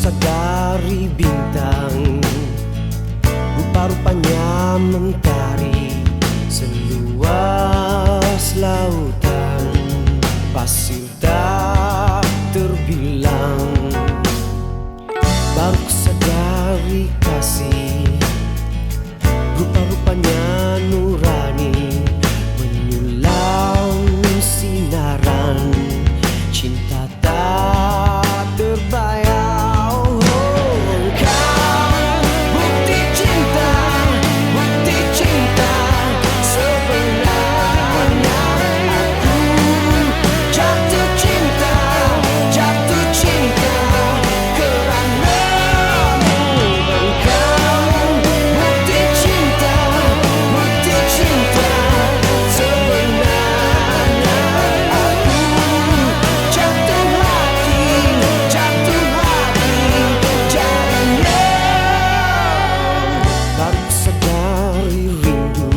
sadari bintang, rupa-rupanya mentari seluas lautan, pasir tak terbilang. Baru kusadari kasih, rupa-rupanya nurani, menyulam sinaran cinta tak terbayang. Kau bukti cinta sebenarnya. Aku jatuh cinta keranamu. Kau bukti cinta sebenarnya. Aku jatuh hati jadinya. Baru sadari rindu,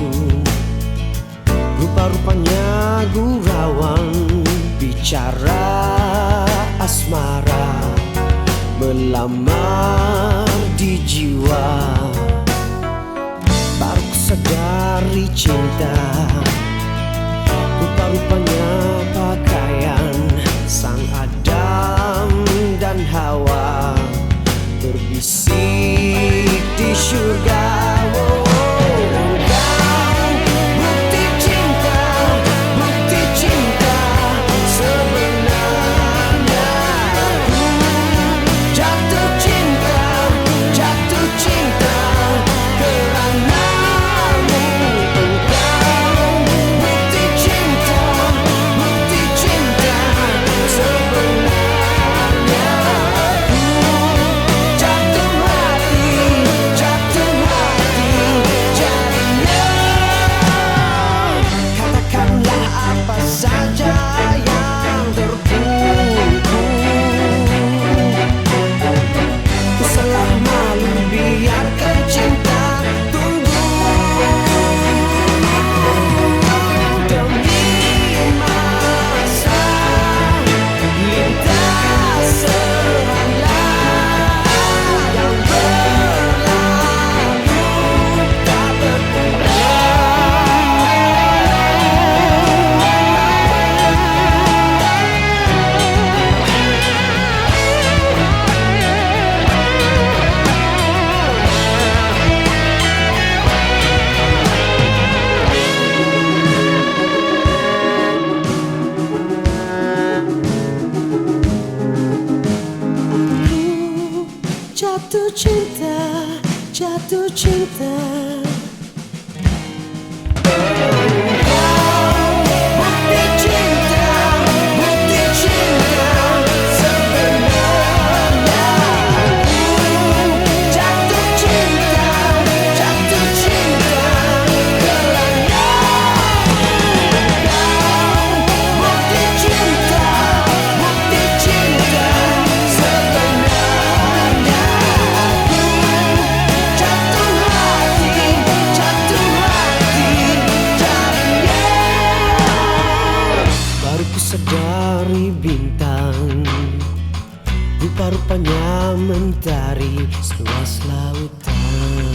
rupa-rupanya gurauan, bicara asmara melamar di jiwa. Baru sadari cinta, rupa-rupanya pakaian sang Adam dan Hawa, berbisik di surga. Bukti cinta sebenarnya. Aku jatuh cinta keranamu. Engkau bukti cinta sebenarnya. Aku jatuh hati jadinya. Katakanlah apa saja yang terkutuk. Ku salah malu, biarkan cinta tumbuh. Demi masa lintas sehala yang berlalu tak jatuh cinta. Bukti cinta sebenarnya. Aku jatuh cinta keranamu. Bukti cinta sebenarnya. Aku jatuh hati jadinya. Baru kusadari bintang, rupa-rupanya mentari seluas lautan.